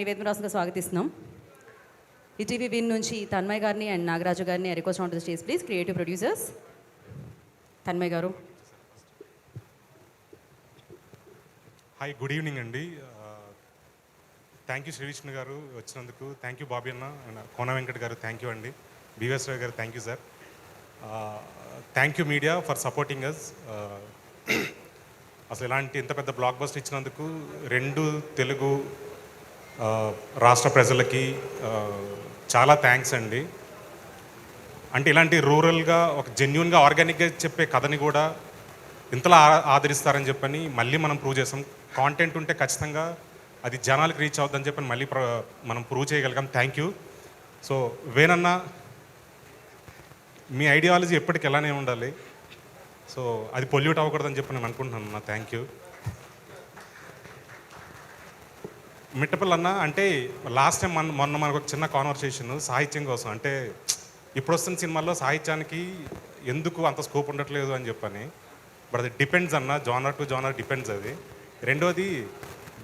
నివేదిక రాసుగా స్వాగతిస్తున్నాం. ETV win నుంచి తన్మయ్ గారిని అండ్ నాగరాజు గారిని request on to the stage please. Creative producers Tanmay గారు. హాయ్, గుడ్ ఈవినింగ్ అండి. థ్యాంక్ యూ శ్రీవిష్ణు గారు వచ్చినందుకు. థ్యాంక్ యూ బాబీ అన్న అండ్ కోన వెంకట్ గారు. థ్యాంక్ యూ అండి. బీవీఎస్ రావు గారు thank you sir. Thank you media for supporting us. అసలు ఇలాంటి ఇంత పెద్ద బ్లాక్ బస్టర్ ఇచ్చినందుకు రెండు తెలుగు రాష్ట్ర ప్రజలకి చాలా థ్యాంక్స్ అండి. అంటే ఇలాంటి రూరల్గా ఒక జెన్యున్గా ఆర్గానిక్గా చెప్పే కథని కూడా ఇంతలా ఆదరిస్తారని చెప్పని మళ్ళీ మనం ప్రూవ్ చేసాం. కాంటెంట్ ఉంటే ఖచ్చితంగా అది జనాలకు రీచ్ అవుతుందని చెప్పని మళ్ళీ మనం ప్రూవ్ చేయగలిగాం. Thank you. సో వేనన్నా, మీ ఐడియాలజీ ఎప్పటికి ఎలానే ఉండాలి, సో అది పొల్యూట్ అవ్వకూడదని చెప్పి నేను అనుకుంటున్నాను అన్న. Thank you. మిట్టపల్లి అన్న, అంటే లాస్ట్ టైం మొన్న మనకు ఒక చిన్న కాన్వర్సేషన్ సాహిత్యం కోసం, అంటే ఇప్పుడు వస్తున్న సినిమాల్లో సాహిత్యానికి ఎందుకు అంత స్కోప్ ఉండట్లేదు అని చెప్పని. బట్ అది డిపెండ్స్ అన్న, జానర్ టు జానర్ డిపెండ్స్ అది. రెండోది,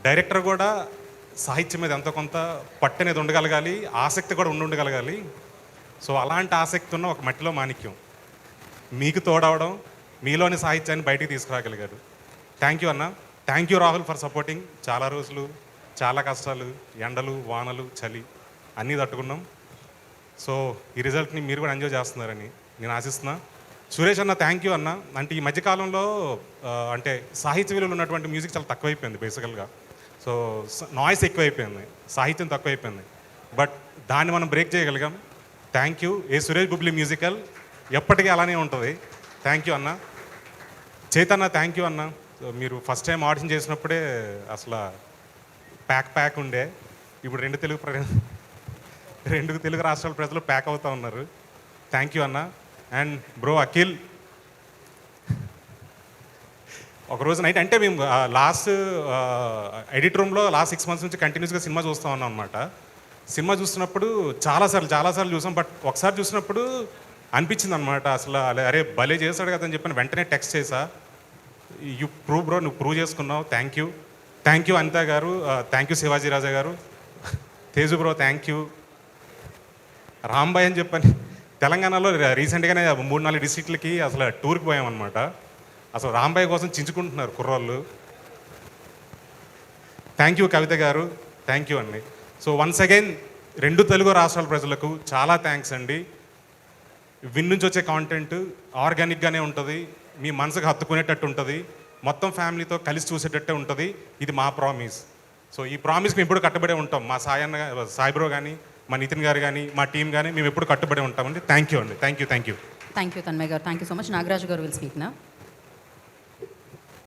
డైరెక్టర్ కూడా సాహిత్యం మీద ఎంతో కొంత పట్టు అనేది ఉండగలగాలి, ఆసక్తి కూడా ఉండగలగాలి. సో అలాంటి ఆసక్తి ఉన్న ఒక మట్టిలో మాణిక్యం మీకు తోడవడం, మీలోని సాహిత్యాన్ని బయటికి తీసుకురాగలిగారు. థ్యాంక్ యూ అన్న. Thank you Rahul for supporting. చాలా రోజులు చాలా కష్టాలు, ఎండలు వానలు చలి అన్నీ తట్టుకున్నాం. సో ఈ రిజల్ట్ని మీరు కూడా ఎంజాయ్ చేస్తున్నారని నేను ఆశిస్తున్నా. సురేష్ అన్న, థ్యాంక్ యూ అన్న. అంటే ఈ మధ్యకాలంలో అంటే సాహిత్య విలువలు ఉన్నటువంటి మ్యూజిక్ చాలా తక్కువైపోయింది బేసికల్గా. సో నాయిస్ ఎక్కువైపోయింది, సాహిత్యం తక్కువైపోయింది. బట్ దాన్ని మనం బ్రేక్ చేయగలిగాం. Thank you. A Suresh Bobbili musical ఎప్పటికీ అలానే ఉంటుంది. థ్యాంక్ యూ అన్న. చైతన్య, థ్యాంక్ యూ అన్న. మీరు ఫస్ట్ టైం ఆడిషన్ చేసినప్పుడే అసలు ప్యాక్ ఉండే. ఇప్పుడు రెండు తెలుగు రాష్ట్రాల ప్రజలు ప్యాక్ అవుతూ ఉన్నారు. థ్యాంక్ యూ అన్న. అండ్ బ్రో అఖిల్, ఒకరోజు నైట్, అంటే మేము లాస్ట్ ఎడిట్ రూమ్లో లాస్ట్ 6 months నుంచి కంటిన్యూస్గా సినిమా చూస్తూ ఉన్నాం అనమాట. సినిమా చూస్తున్నప్పుడు చాలాసార్లు చూసాం. బట్ ఒకసారి చూసినప్పుడు అనిపించింది అనమాట, అసలు అరే భలే చేశాడు కదా అని చెప్పి వెంటనే టెక్స్ట్ చేసా. యూ ప్రూవ్ బ్రో, నువ్వు ప్రూవ్ చేసుకున్నావు. Thank you. Thank you Anitha గారు. థ్యాంక్ యూ శివాజీ రాజా గారు. Teju bro thank you. Rambai అని చెప్పని తెలంగాణలో రీసెంట్గానే 3-4 డిస్ట్రిక్ట్లకి అసలు టూర్కి పోయామన్నమాట. అసలు రాంబాయ్ కోసం చించుకుంటున్నారు కుర్రోళ్ళు. థ్యాంక్ యూ కవిత గారు. థ్యాంక్ యూ అండి. సో వన్స్ అగైన్ రెండు తెలుగు రాష్ట్రాల ప్రజలకు చాలా థ్యాంక్స్ అండి. విన్ నుంచి వచ్చే కాంటెంట్ ఆర్గానిక్గానే ఉంటుంది, మీ మనసుకు హత్తుకునేటట్టు ఉంటుంది, మొత్తం ఫ్యామిలీతో కలిసి చూసేటట్టే ఉంటుంది. ఇది మా ప్రామిస్. సో ఈ ప్రామిస్కి మేము ఎప్పుడు కట్టుబడే ఉంటాం. మా సాయి బ్రో కానీ, మా నితిన్ గారు కానీ, మా టీం కానీ మేము ఎప్పుడు కట్టుబడి ఉంటామండి. థ్యాంక్ యూ అండి. Thank you. Thank you Tanmay garu. Thank you so much. Nagaraju garu will speak నా.